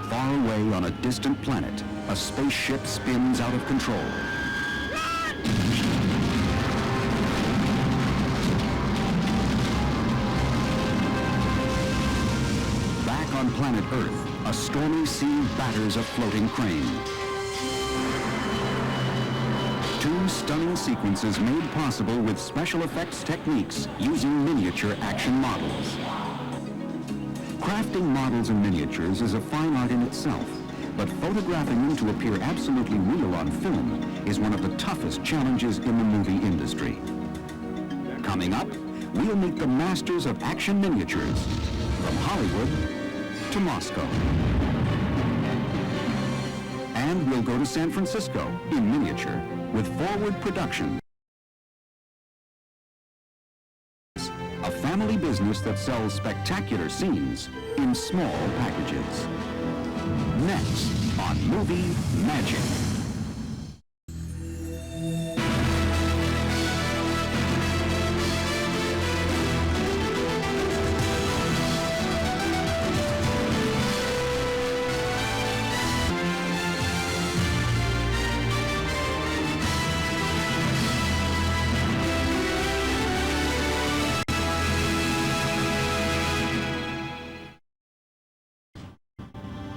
Far away on a distant planet, a spaceship spins out of control. Back on planet Earth, a stormy sea batters a floating crane. Two stunning sequences made possible with special effects techniques using miniature action models. Crafting models and miniatures is a fine art in itself, but photographing them to appear absolutely real on film is one of the toughest challenges in the movie industry. Coming up, we'll meet the masters of action miniatures, from Hollywood to Moscow. And we'll go to San Francisco in miniature with Forward Productions, a family business that sells spectacular scenes in small packages. Next on Movie Magic.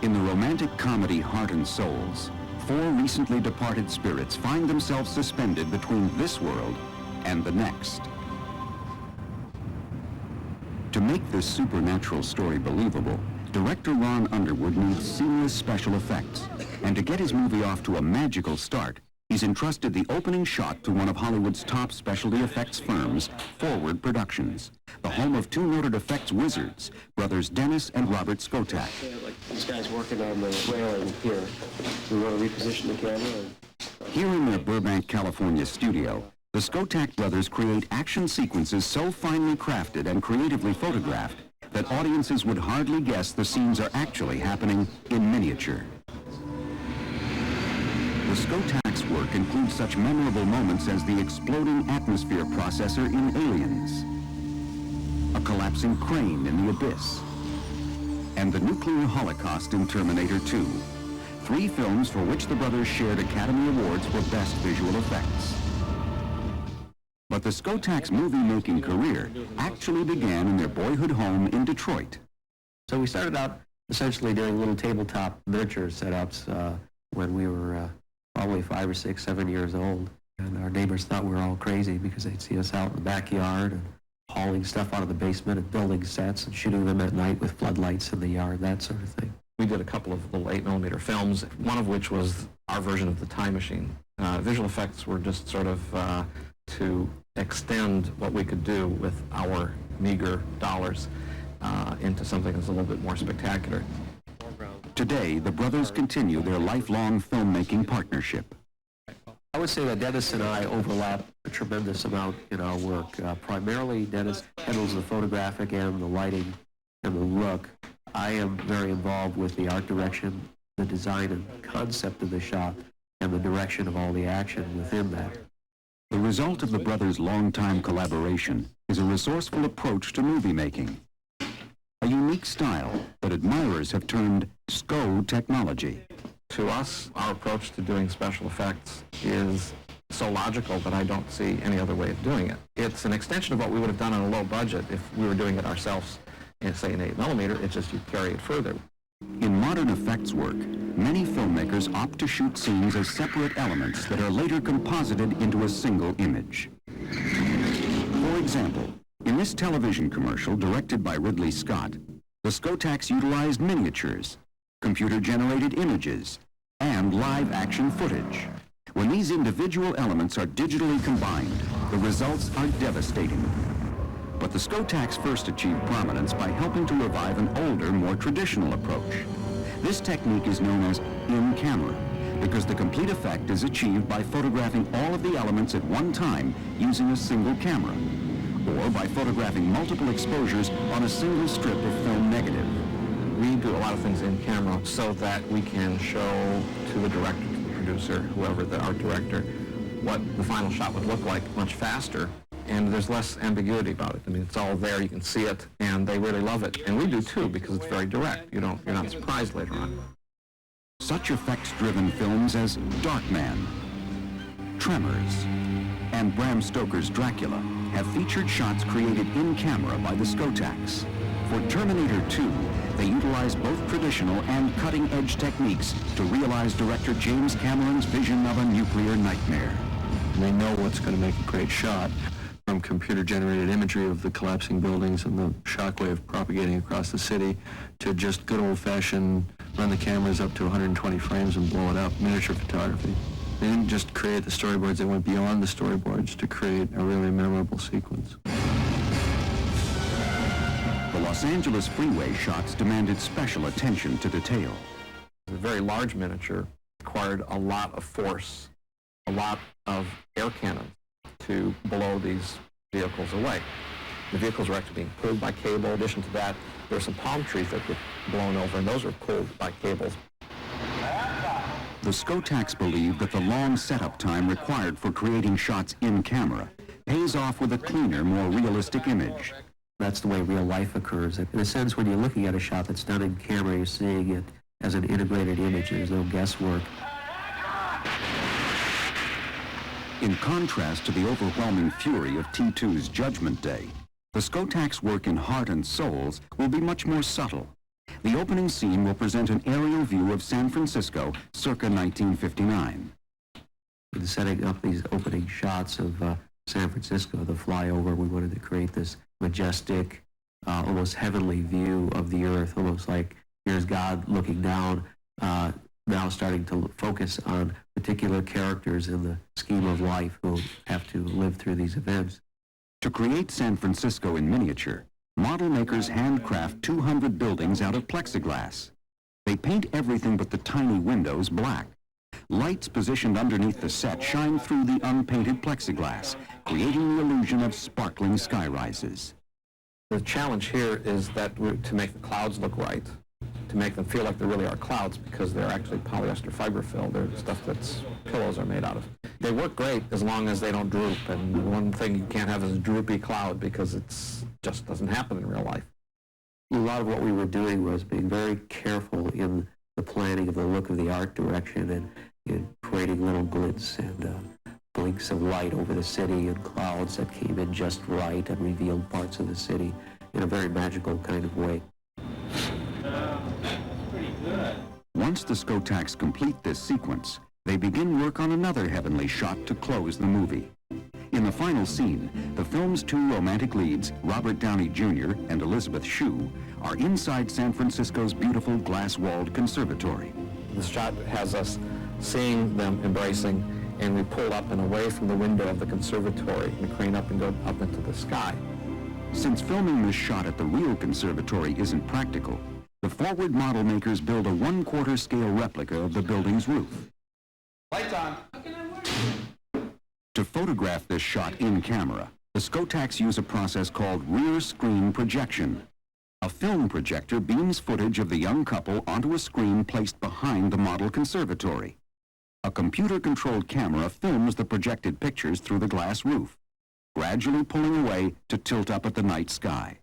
In the romantic comedy Heart and Souls, four recently departed spirits find themselves suspended between this world and the next. To make this supernatural story believable, director Ron Underwood needs seamless special effects. And to get his movie off to a magical start, he's entrusted the opening shot to one of Hollywood's top specialty effects firms, Forward Productions, the home of two noted effects wizards, brothers Dennis and Robert Skotak. Like these guys working on the railing here. We want to reposition the camera. Here in their Burbank, California studio, the Skotak brothers create action sequences so finely crafted and creatively photographed that audiences would hardly guess the scenes are actually happening in miniature. The Skotak's work includes such memorable moments as the exploding atmosphere processor in Aliens, a collapsing crane in the Abyss, and the nuclear holocaust in Terminator 2, three films for which the brothers shared Academy Awards for Best Visual Effects. But the Skotak's movie-making career actually began in their boyhood home in Detroit. So we started out essentially doing little tabletop miniature setups when we were probably 5 or 6, 7 years old. And our neighbors thought we were all crazy because they'd see us out in the backyard and hauling stuff out of the basement and building sets and shooting them at night with floodlights in the yard, that sort of thing. We did a couple of little 8mm films, one of which was our version of The Time Machine. Visual effects were just sort of to extend what we could do with our meager dollars into something that's a little bit more spectacular. Today, the brothers continue their lifelong filmmaking partnership. I would say that Dennis and I overlap a tremendous amount in our work. Primarily, Dennis handles the photographic and the lighting and the look. I am very involved with the art direction, the design and concept of the shot, and the direction of all the action within that. The result of the brothers' longtime collaboration is a resourceful approach to movie making, a unique style that admirers have termed SCO technology. To us, our approach to doing special effects is so logical that I don't see any other way of doing it. It's an extension of what we would have done on a low budget if we were doing it ourselves in, say, an 8mm. It's just you carry it further. In modern effects work, many filmmakers opt to shoot scenes as separate elements that are later composited into a single image. For example, in this television commercial directed by Ridley Scott, the Skotaks utilized miniatures, computer-generated images, and live-action footage. When these individual elements are digitally combined, the results are devastating. But the Skotaks first achieved prominence by helping to revive an older, more traditional approach. This technique is known as in-camera, because the complete effect is achieved by photographing all of the elements at one time using a single camera, or by photographing multiple exposures on a single strip of film negative. We do a lot of things in camera so that we can show to the director, to the producer, whoever the art director, what the final shot would look like much faster and there's less ambiguity about it. I mean, it's all there, you can see it, and they really love it. And we do too, because it's very direct. You're not surprised later on. Such effects-driven films as Darkman, Tremors, and Bram Stoker's Dracula have featured shots created in camera by the Skotax. For Terminator 2, they utilize both traditional and cutting-edge techniques to realize director James Cameron's vision of a nuclear nightmare. We know what's going to make a great shot, from computer-generated imagery of the collapsing buildings and the shockwave propagating across the city, to just good old-fashioned run the cameras up to 120 frames and blow it up, miniature photography. They didn't just create the storyboards, they went beyond the storyboards to create a really memorable sequence. The Los Angeles freeway shots demanded special attention to detail. The very large miniature required a lot of force, a lot of air cannons to blow these vehicles away. The vehicles were actually being pulled by cable. In addition to that, there were some palm trees that were blown over, and those were pulled by cables. The Skotax believed that the long setup time required for creating shots in camera pays off with a cleaner, more realistic image. That's the way real life occurs. In a sense, when you're looking at a shot that's done in camera, you're seeing it as an integrated image. There's no guesswork. In contrast to the overwhelming fury of T2's Judgment Day, the Skotax work in Heart and Souls will be much more subtle. The opening scene will present an aerial view of San Francisco circa 1959. In setting up these opening shots of San Francisco, the flyover, we wanted to create this majestic, almost heavenly view of the earth, almost like here's God looking down, now starting to focus on particular characters in the scheme of life who have to live through these events. To create San Francisco in miniature, model makers handcraft 200 buildings out of plexiglass. They paint everything but the tiny windows black. Lights positioned underneath the set shine through the unpainted plexiglass, creating the illusion of sparkling skyrises. The challenge here is that to make the clouds look right, to make them feel like there really are clouds, because they're actually polyester fiber fill. They're stuff that's pillows are made out of. They work great as long as they don't droop, and one thing you can't have is a droopy cloud, because it's just doesn't happen in real life. A lot of what we were doing was being very careful in the planning of the look of the art direction and in creating little glints and blinks of light over the city and clouds that came in just right and revealed parts of the city in a very magical kind of way. Once the Skotax complete this sequence, they begin work on another heavenly shot to close the movie. In the final scene, the film's two romantic leads, Robert Downey Jr. and Elizabeth Shue, are inside San Francisco's beautiful glass-walled conservatory. The shot has us seeing them embracing, and we pull up and away from the window of the conservatory and crane up and go up into the sky. Since filming this shot at the real conservatory isn't practical, the forward model makers build a 1/4 scale replica of the building's roof. Lights on. To photograph this shot in camera, the Skotax use a process called rear screen projection. A film projector beams footage of the young couple onto a screen placed behind the model conservatory. A computer-controlled camera films the projected pictures through the glass roof, gradually pulling away to tilt up at the night sky.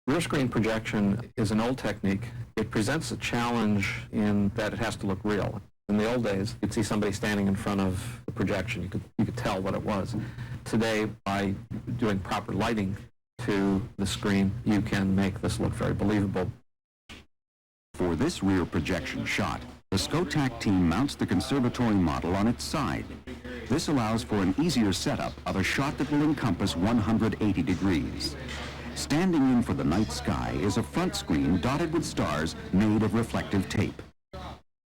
Rear screen projection is an old technique. It presents a challenge in that it has to look real. In the old days, you'd see somebody standing in front of the projection. You could tell what it was. Today, by doing proper lighting to the screen, you can make this look very believable. For this rear projection shot, the Skotax team mounts the conservatory model on its side. This allows for an easier setup of a shot that will encompass 180 degrees. Standing in for the night sky is a front screen dotted with stars made of reflective tape.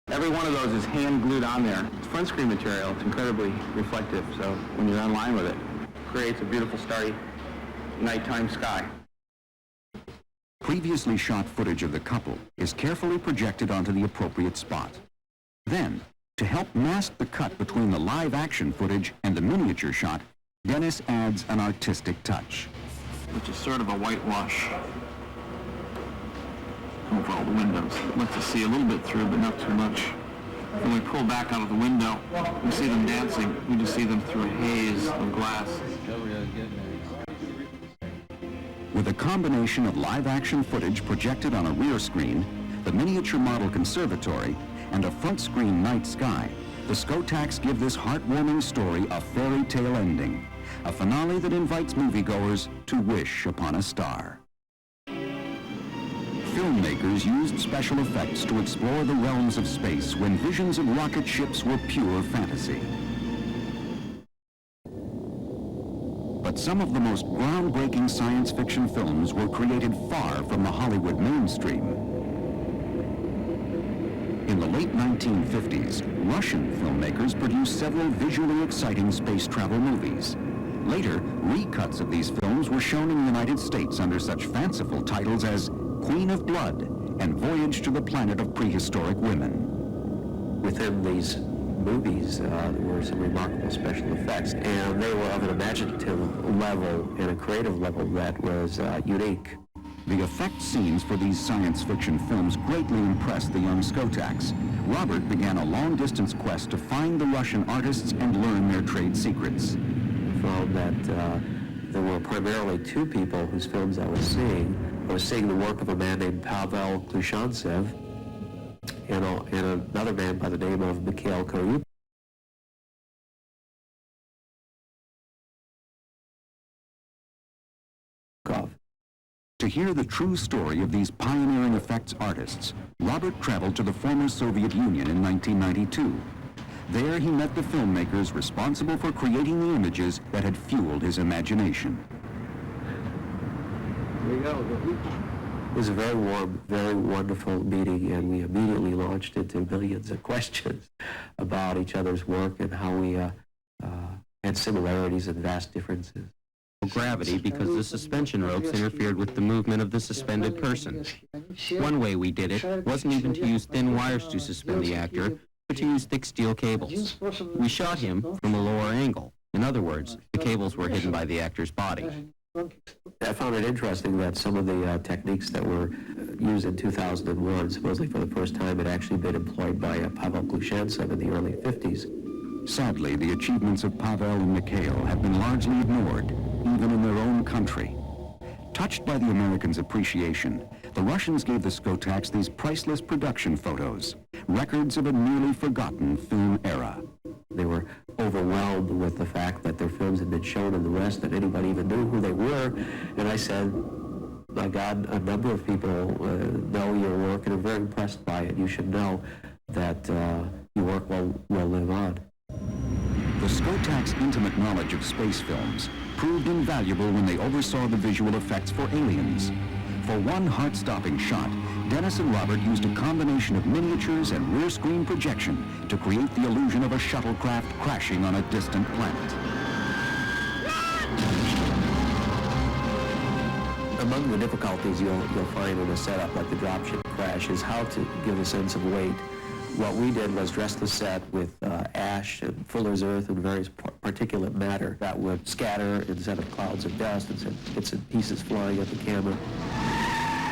Every one of those is hand glued on there. It's front screen material. It's incredibly reflective, so when you're online with it, it creates a beautiful starry nighttime sky. Previously shot footage of the couple is carefully projected onto the appropriate spot. Then, to help mask the cut between the live action footage and the miniature shot, Dennis adds an artistic touch. Which is sort of a whitewash over all the windows. It lets us see a little bit through, but not too much. When we pull back out of the window, we see them dancing. We just see them through a haze of glass. With a combination of live-action footage projected on a rear screen, the miniature model conservatory, and a front-screen night sky, the Skotax give this heartwarming story a fairy tale ending, a finale that invites moviegoers to wish upon a star. Filmmakers used special effects to explore the realms of space when visions of rocket ships were pure fantasy. But some of the most groundbreaking science fiction films were created far from the Hollywood mainstream. In the late 1950s, Russian filmmakers produced several visually exciting space travel movies. Later, recuts of these films were shown in the United States under such fanciful titles as Queen of Blood and Voyage to the Planet of Prehistoric Women. Within these movies, there were some remarkable special effects, and they were of an imaginative level and a creative level that was unique. The effect scenes for these science fiction films greatly impressed the young Skotax. Robert began a long-distance quest to find the Russian artists and learn their trade secrets. I found that there were primarily two people whose films I was seeing. I was seeing the work of a man named Pavel Klushantsev and another man by the name of Mikhail Koryukov. To hear the true story of these pioneering effects artists, Robert traveled to the former Soviet Union in 1992. There he met the filmmakers responsible for creating the images that had fueled his imagination. It was a very warm, very wonderful meeting, and we immediately launched into millions of questions about each other's work and how we had similarities and vast differences. Gravity because the suspension ropes interfered with the movement of the suspended person. One way we did it wasn't even to use thin wires to suspend the actor, but to use thick steel cables. We shot him from a lower angle. In other words, the cables were hidden by the actor's body. I found it interesting that some of the techniques that were used in 2001, supposedly for the first time, had actually been employed by Pavel Klushantsev in the early 50s. Sadly, the achievements of Pavel and Mikhail have been largely ignored, even in their own country. Touched by the Americans' appreciation, the Russians gave the Skotax these priceless production photos, records of a nearly forgotten film era. They were overwhelmed with the fact that their films had been shown in the West, that anybody even knew who they were. And I said, my God, a number of people know your work and are very impressed by it. You should know that your work will live on. The Skotax's intimate knowledge of space films proved invaluable when they oversaw the visual effects for Aliens. For one heart-stopping shot, Dennis and Robert used a combination of miniatures and rear screen projection to create the illusion of a shuttlecraft crashing on a distant planet. Among the difficulties you'll find in a setup like the dropship crash is how to give a sense of weight. What we did was dress the set with ash and fuller's earth and various particulate matter that would scatter instead of clouds of dust and send bits and pieces flying at the camera.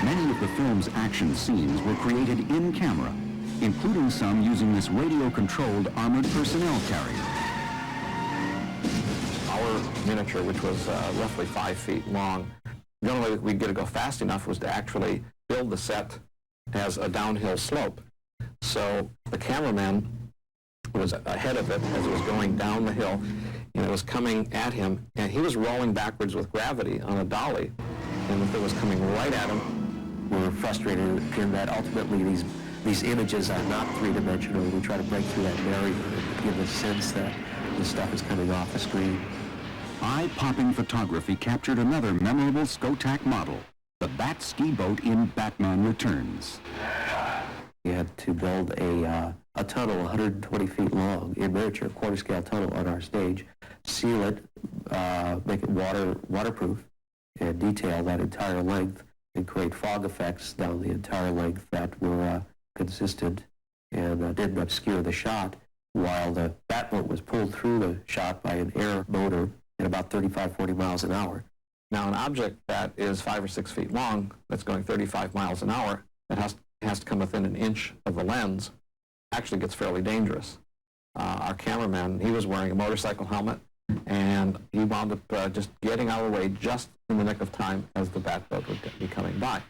Many of the film's action scenes were created in camera, including some using this radio-controlled armored personnel carrier. Our miniature, which was roughly 5 feet long, the only way we'd get to go fast enough was to actually build the set as a downhill slope. So the cameraman was ahead of it as it was going down the hill, and it was coming at him, and he was rolling backwards with gravity on a dolly, and if it was coming right at him. We're frustrated in that ultimately these images are not three-dimensional. We try to break through that barrier and give a sense that the stuff is coming off the screen. Eye-popping photography captured another memorable Skotax model, the Bat ski boat in Batman Returns. We had to build a tunnel 120 feet long in miniature, quarter-scale tunnel on our stage, seal it, make it waterproof, and detail that entire length, and create fog effects down the entire length that were consistent and didn't obscure the shot, while the Batboat was pulled through the shot by an air motor at about 35-40 miles an hour. Now, an object that is 5 or 6 feet long, that's going 35 miles an hour, that has to come within an inch of the lens, actually gets fairly dangerous. Our cameraman, he was wearing a motorcycle helmet, and he wound up just getting out of the way just in the nick of time as the bat boat would be coming by.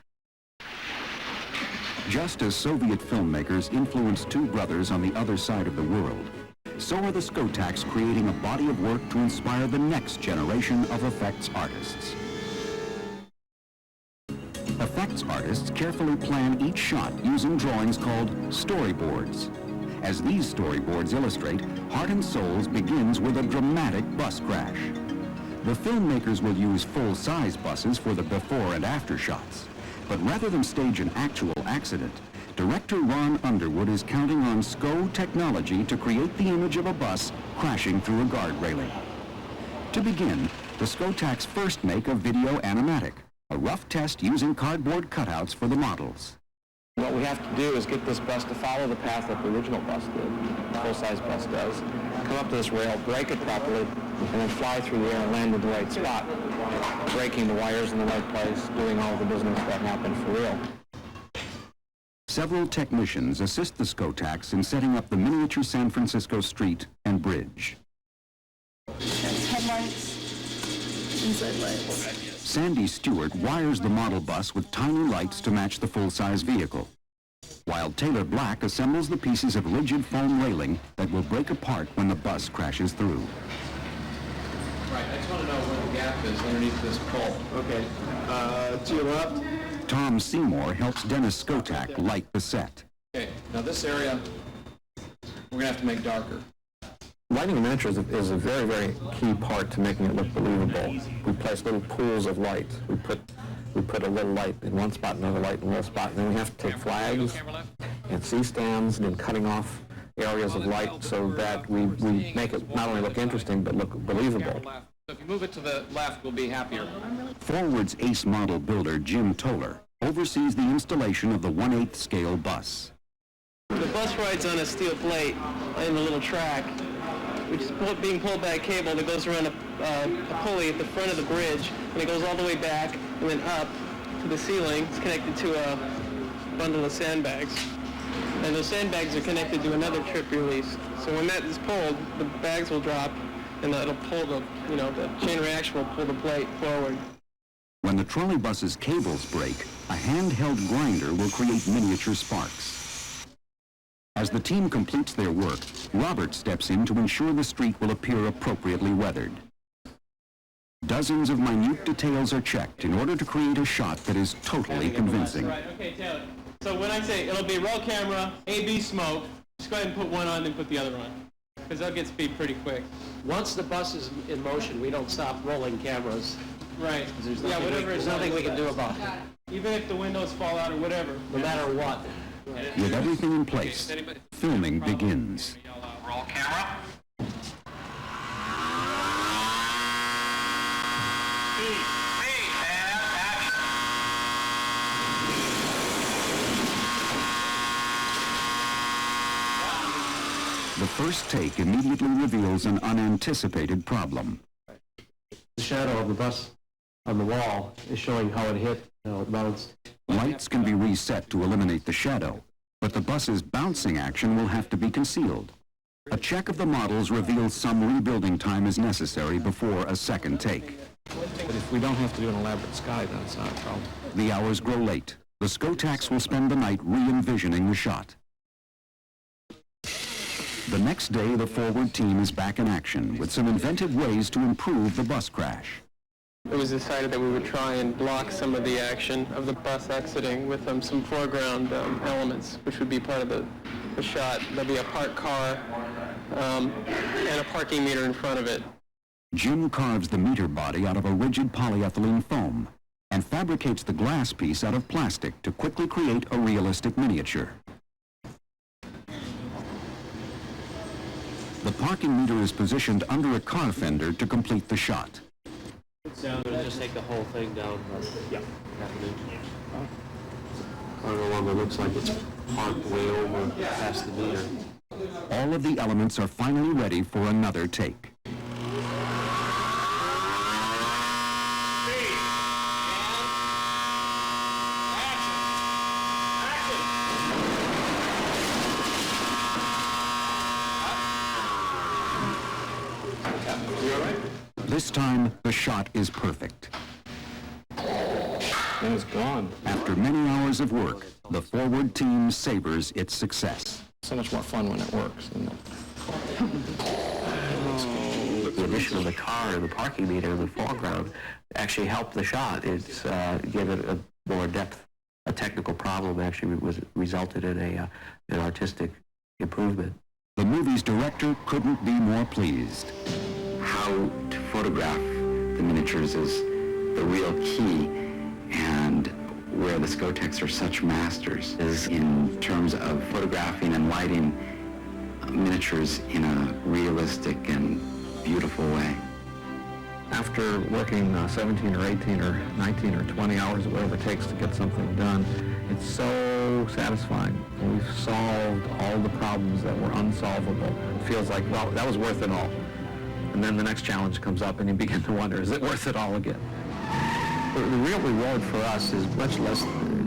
Just as Soviet filmmakers influenced two brothers on the other side of the world, so are the Skotaks creating a body of work to inspire the next generation of effects artists. Effects artists carefully plan each shot using drawings called storyboards. As these storyboards illustrate, Heart and Souls begins with a dramatic bus crash. The filmmakers will use full-size buses for the before and after shots. But rather than stage an actual accident, director Ron Underwood is counting on SCO technology to create the image of a bus crashing through a guard railing. To begin, the Skotaks first make a video animatic, a rough test using cardboard cutouts for the models. What we have to do is get this bus to follow the path that the original bus did, the full-size bus does, come up to this rail, brake it properly, and then fly through the air and land in the right spot, braking the wires in the right place, doing all the business that happened for real. Several technicians assist the Skotaks in setting up the miniature San Francisco street and bridge. Headlights, inside lights. Sandy Stewart wires the model bus with tiny lights to match the full-size vehicle, while Taylor Black assembles the pieces of rigid foam railing that will break apart when the bus crashes through. Right, I just want to know where the gap is underneath this pole. Okay, to your left. Tom Seymour helps Dennis Skotak light the set. Okay, now this area, we're going to have to make darker. Lighting a miniature is a very, very key part to making it look believable. We place little pools of light. We put a little light in one spot, another light in another spot, and then we have to take flags and C-stands and then cutting off areas of light so that we make it not only look interesting but look believable. So if you move it to the left, we'll be happier. Forward's ace model builder Jim Toller oversees the installation of the 1/8 scale bus. The bus rides on a steel plate in a little track, which is being pulled by a cable that goes around a pulley at the front of the bridge, and it goes all the way back and then up to the ceiling. It's connected to a bundle of sandbags. And those sandbags are connected to another trip release. So when that is pulled, the bags will drop, and it'll pull the chain reaction will pull the plate forward. When the trolley bus's cables break, a handheld grinder will create miniature sparks. As the team completes their work, Robert steps in to ensure the street will appear appropriately weathered. Dozens of minute details are checked in order to create a shot that is totally convincing. Right, okay, Taylor. So when I say it'll be roll camera, A-B smoke, just go ahead and put one on and put the other on, because they'll get speed pretty quick. Once the bus is in motion, we don't stop rolling cameras. Right. Yeah, There's nothing we can do about it, even if the windows fall out or whatever. no matter what. With everything in place, filming begins. Roll camera. The first take immediately reveals an unanticipated problem. The shadow of the bus on the wall is showing how it hit, how it bounced. Lights can be reset to eliminate the shadow, but the bus's bouncing action will have to be concealed. A check of the models reveals some rebuilding time is necessary before a second take. But if we don't have to do an elaborate sky, then it's not a problem. The hours grow late. The Skotaks will spend the night re-envisioning the shot. The next day, the Forward team is back in action with some inventive ways to improve the bus crash. It was decided that we would try and block some of the action of the bus exiting with some foreground elements, which would be part of the shot. There'll be a parked car and a parking meter in front of it. Jim carves the meter body out of a rigid polyethylene foam and fabricates the glass piece out of plastic to quickly create a realistic miniature. The parking meter is positioned under a car fender to complete the shot. Just take the whole thing down. Yeah. I don't know why it looks like it's parked way over past the meter. All of the elements are finally ready for another take. This time, the shot is perfect. And it's gone. After many hours of work, the forward team savors its success. So much more fun when it works, isn't it? The addition of the car and the parking meter in the foreground actually helped the shot. It's gave it a more depth. A technical problem actually resulted in an artistic improvement. The movie's director couldn't be more pleased. How to photograph the miniatures is the real key, and where the Skotex are such masters is in terms of photographing and lighting miniatures in a realistic and beautiful way. After working 17 or 18 or 19 or 20 hours, or whatever it takes to get something done, it's so satisfying. We've solved all the problems that were unsolvable. It feels like, well, that was worth it all. And then the next challenge comes up and you begin to wonder, is it worth it all again? The real reward for us is much less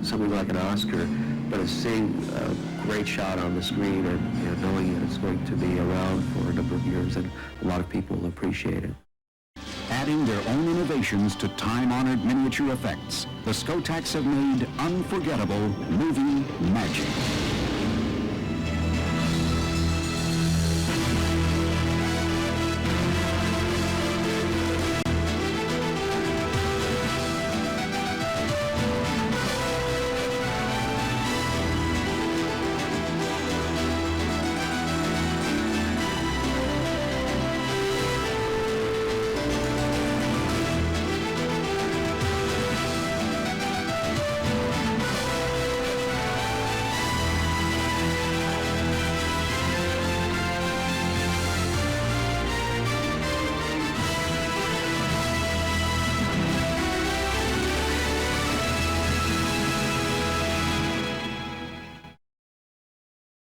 something like an Oscar, but it's seeing a great shot on the screen and knowing that it's going to be around for a number of years, and a lot of people will appreciate it. Adding their own innovations to time-honored miniature effects, the Skotex have made unforgettable movie magic.